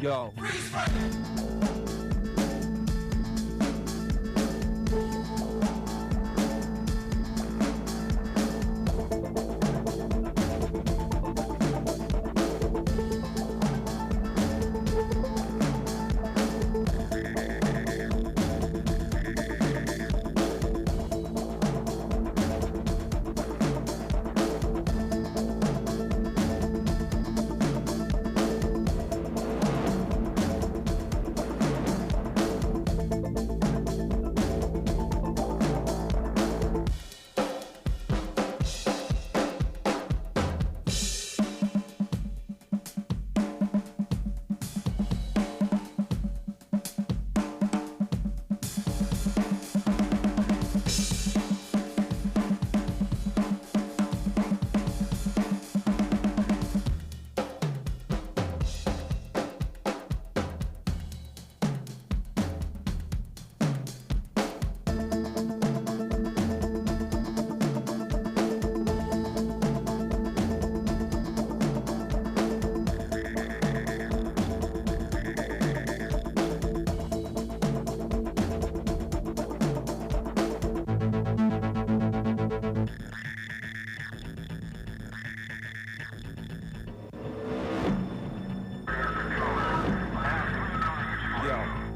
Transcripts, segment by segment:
yo.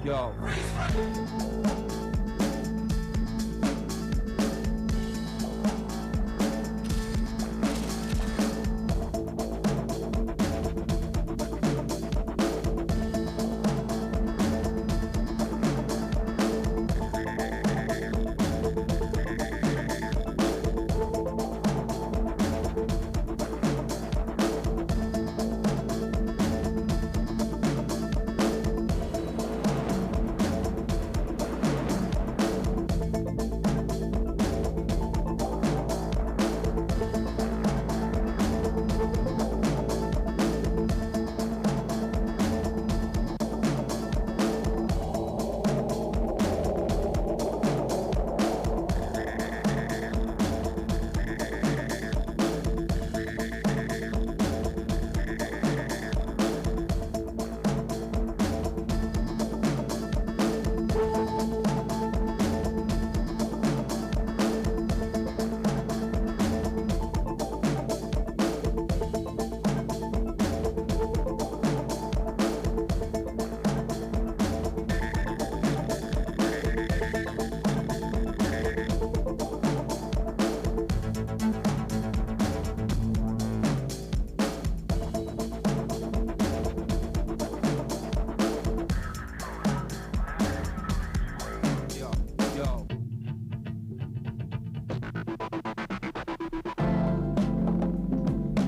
Yo.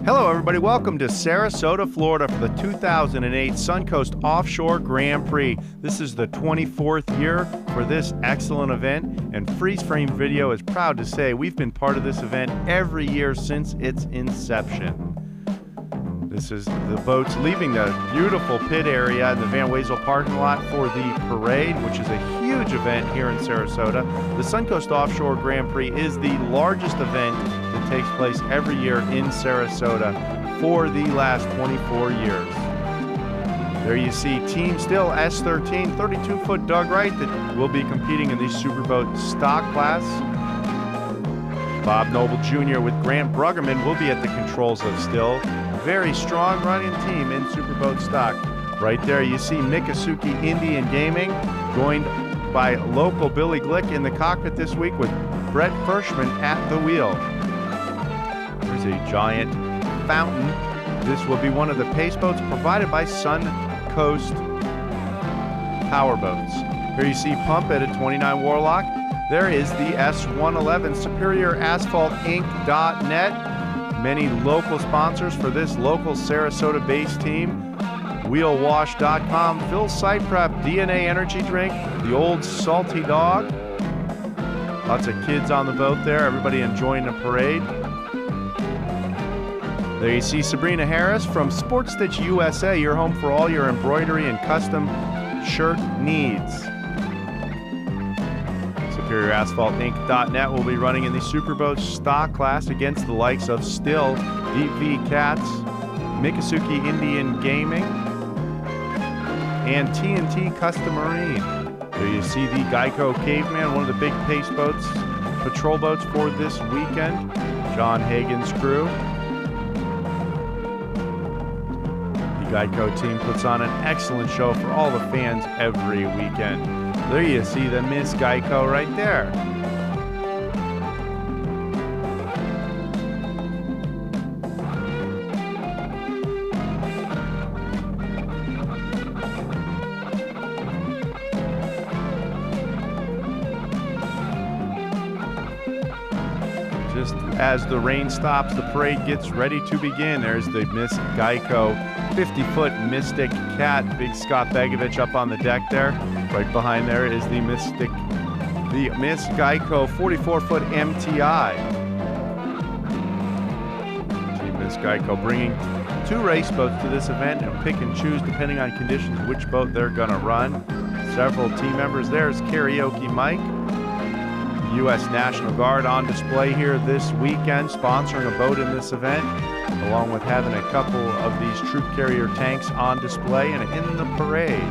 Hello, everybody. Welcome to Sarasota, Florida for the 2008 Suncoast Offshore Grand Prix. This is the 24th year for this excellent event, and Freeze Frame Video is proud to say we've been part of this event every year since its inception. This is the boats leaving the beautiful pit area in the Van Wezel parking lot for the parade, which is a huge event here in Sarasota. The Suncoast Offshore Grand Prix is the largest event that takes place every year in Sarasota for the last 24 years. There you see Team Still S13, 32-foot Doug Wright, that will be competing in the Superboat stock class. Bob Noble Jr. with Grant Bruggerman will be at the controls of Still. Very strong running team in Superboat stock. Right there you see Mikasuki Indian Gaming, joined by local Billy Glick in the cockpit this week with Brett Fershman at the wheel. There's a giant fountain. This will be one of the pace boats provided by Suncoast Powerboats. Here you see Pump at a 29 Warlock. There is the S111 Superior Asphalt Inc.net. Many local sponsors for this local Sarasota-based team. Wheelwash.com, Phil Site Prep, DNA Energy Drink, the Old Salty Dog. Lots of kids on the boat there, everybody enjoying the parade. There you see Sabrina Harris from Sports Stitch USA, your home for all your embroidery and custom shirt needs. SuperiorAsphaltInc.net will be running in the Superboat stock class against the likes of Still, Deep V Cats, Mikasuki Indian Gaming, and TNT Custom Marine. There you see the Geico Caveman, one of the big pace boats, patrol boats for this weekend. John Hagen's crew. The Geico team puts on an excellent show for all the fans every weekend. There you see the Miss Geico right there. Just as the rain stops, the parade gets ready to begin. There's the Miss Geico 50-foot Mystic Cat. Big Scott Begovich up on the deck there. Right behind there is the Miss Geico 44-foot MTI. See Miss Geico bringing 2 race boats to this event and pick and choose depending on conditions which boat they're going to run. Several team members. There's Karaoke Mike. U.S. National Guard on display here this weekend, sponsoring a boat in this event, along with having a couple of these troop carrier tanks on display and in the parade.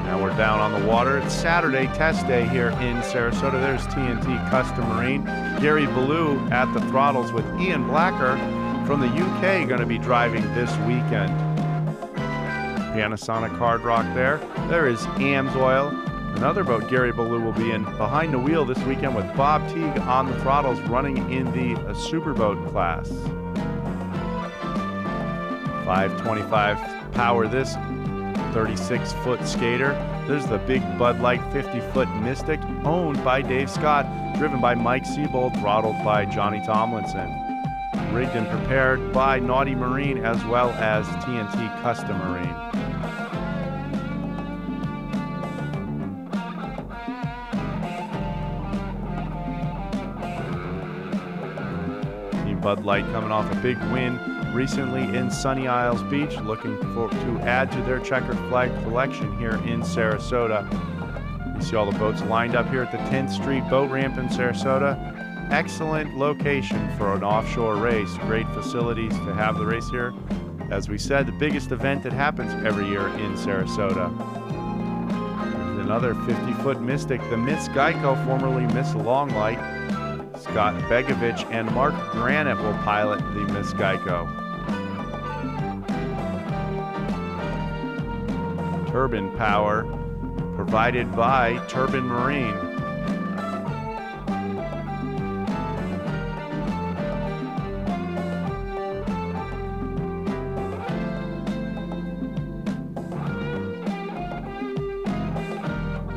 Now we're down on the water. It's Saturday test day here in Sarasota. There's TNT Custom Marine. Gary Ballou at the throttles with Ian Blacker from the UK going to be driving this weekend. Panasonic Hard Rock there. There is Amsoil, another boat Gary Ballou will be in behind the wheel this weekend with Bob Teague on the throttles running in the Superboat class. 525 power this 36-foot skater. There's the big Bud Light 50-foot Mystic owned by Dave Scott, driven by Mike Siebold, throttled by Johnny Tomlinson. Rigged and prepared by Naughty Marine as well as TNT Custom Marine. Team Bud Light coming off a big win recently in Sunny Isles Beach, looking to add to their checkered flag collection here in Sarasota. You see all the boats lined up here at the 10th Street Boat Ramp in Sarasota. Excellent location for an offshore race. Great facilities to have the race here. As we said, the biggest event that happens every year in Sarasota. There's another 50-foot Mystic, the Miss Geico, formerly Miss Longlight. Scott Begovich and Mark Granite will pilot the Miss Geico. Turbine power provided by Turbine Marine.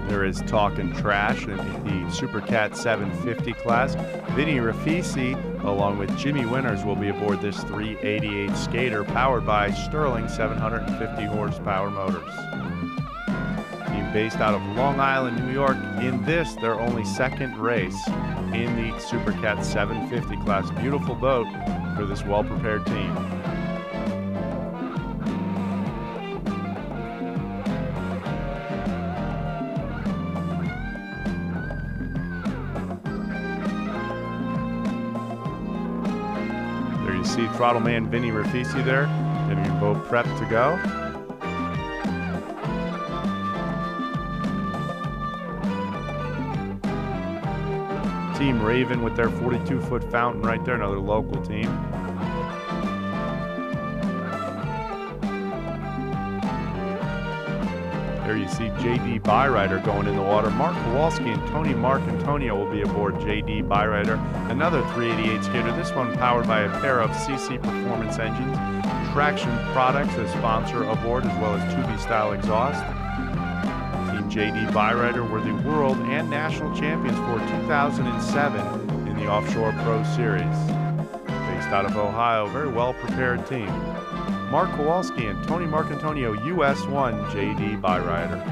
There is Talkin' Trash in the Super Cat 750 class. Vinny Rafisi, along with Jimmy Winters, will be aboard this 388 skater powered by Sterling 750 horsepower motors. Team based out of Long Island, New York, in this, their only second race in the Super Cat 750 class. Beautiful boat for this well-prepared team. You see throttle man Vinny Rafisi there, getting your boat prepped to go. Team Raven with their 42-foot fountain right there, another local team. There you see J.D. Byrider going in the water. Mark Kowalski and Tony Marcantonio will be aboard J.D. Byrider, another 388 skater. This one powered by a pair of CC Performance engines. Traction Products as sponsor aboard, as well as Tubi-style exhaust. Team J.D. Byrider were the world and national champions for 2007 in the Offshore Pro Series. Based out of Ohio, very well-prepared team. Mark Kowalski and Tony Marcantonio, US 1, J.D. Byrider.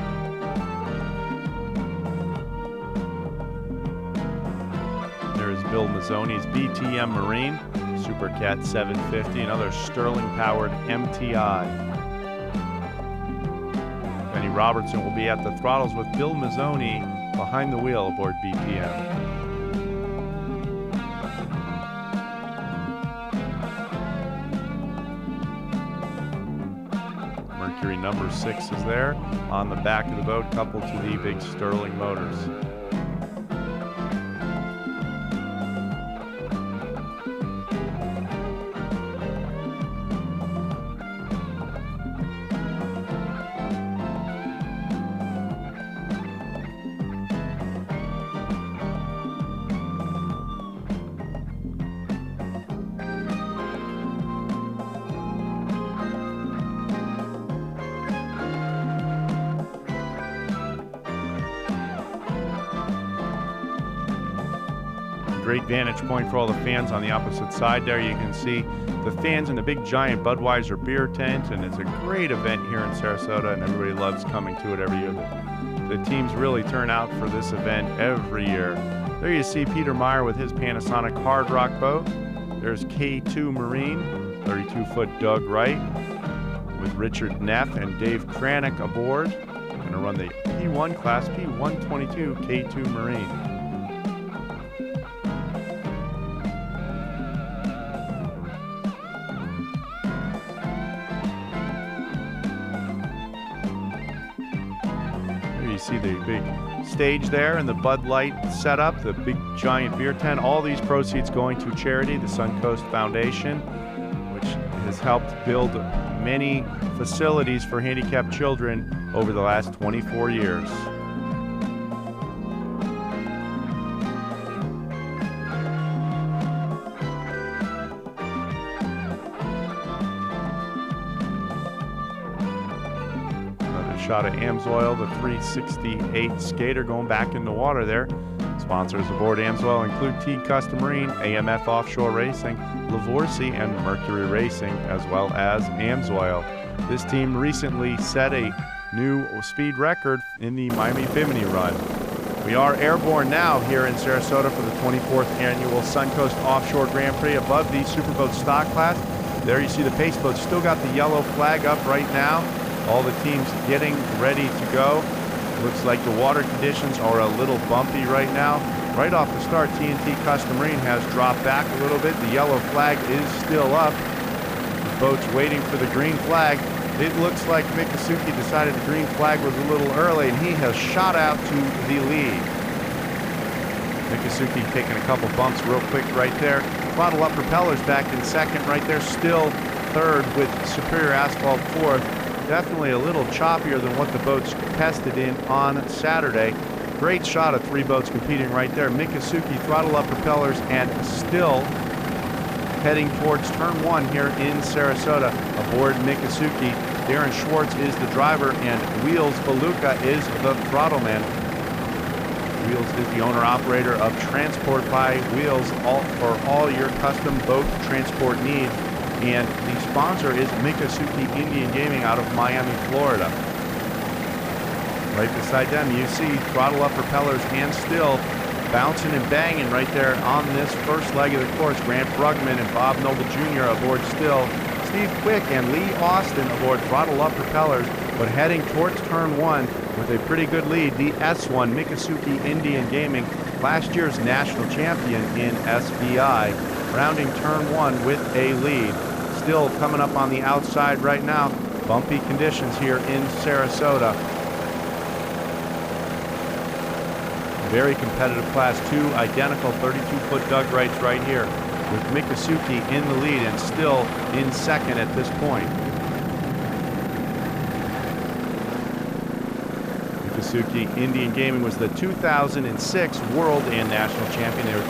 There is Bill Mazzoni's BTM Marine, Super Cat 750, another Sterling-powered MTI. Benny Robertson will be at the throttles with Bill Mazzoni behind the wheel aboard BTM. number 6 is there on the back of the boat, coupled to the big Sterling motors. Great vantage point for all the fans on the opposite side there. You can see the fans in the big giant Budweiser beer tent, and it's a great event here in Sarasota, and everybody loves coming to it every year. The teams really turn out for this event every year. There you see Peter Meyer with his Panasonic Hard Rock boat. There's K2 Marine, 32-foot Doug Wright, with Richard Neff and Dave Kranick aboard. Going to run the P1 class, P122 K2 Marine. You see the big stage there and the Bud Light setup, the big giant beer tent. All these proceeds going to charity, the Suncoast Foundation, which has helped build many facilities for handicapped children over the last 24 years. Shot of Amsoil, the 368 skater going back in the water there. Sponsors aboard Amsoil include Teague Custom Marine, AMF Offshore Racing, Lavorsi, and Mercury Racing, as well as Amsoil. This team recently set a new speed record in the Miami Bimini run. We are airborne now here in Sarasota for the 24th annual Suncoast Offshore Grand Prix above the Superboat stock class. There you see the pace boat still got the yellow flag up right now. All the teams getting ready to go. Looks like the water conditions are a little bumpy right now. Right off the start, TNT Custom Marine has dropped back a little bit. The yellow flag is still up. The boat's waiting for the green flag. It looks like Mikasuki decided the green flag was a little early, and he has shot out to the lead. Mikasuki taking a couple bumps real quick right there. Throttle up propellers back in second right there. Still third with Superior Asphalt fourth. Definitely a little choppier than what the boats tested in on Saturday. Great shot of 3 boats competing right there. Mikasuki throttle up propellers and still heading towards turn 1 here in Sarasota. Aboard Mikasuki, Darren Schwartz is the driver and Wheels Beluga is the throttle man. Wheels is the owner-operator of Transport by Wheels for all your custom boat transport needs. And the sponsor is Mikasuki Indian Gaming out of Miami, Florida. Right beside them, you see throttle up propellers and still bouncing and banging right there on this first leg of the course. Grant Brugman and Bob Noble Jr. aboard still. Steve Quick and Lee Austin aboard throttle up propellers, but heading towards turn 1 with a pretty good lead. The S1 Mikasuki Indian Gaming, last year's national champion in SBI, rounding turn 1 with a lead. Still coming up on the outside right now. Bumpy conditions here in Sarasota. Very competitive class, 2 identical 32-foot Doug Wrights right here, with Mikasuki in the lead and still in second at this point. Mikasuki Indian Gaming was the 2006 World and National Champion. They were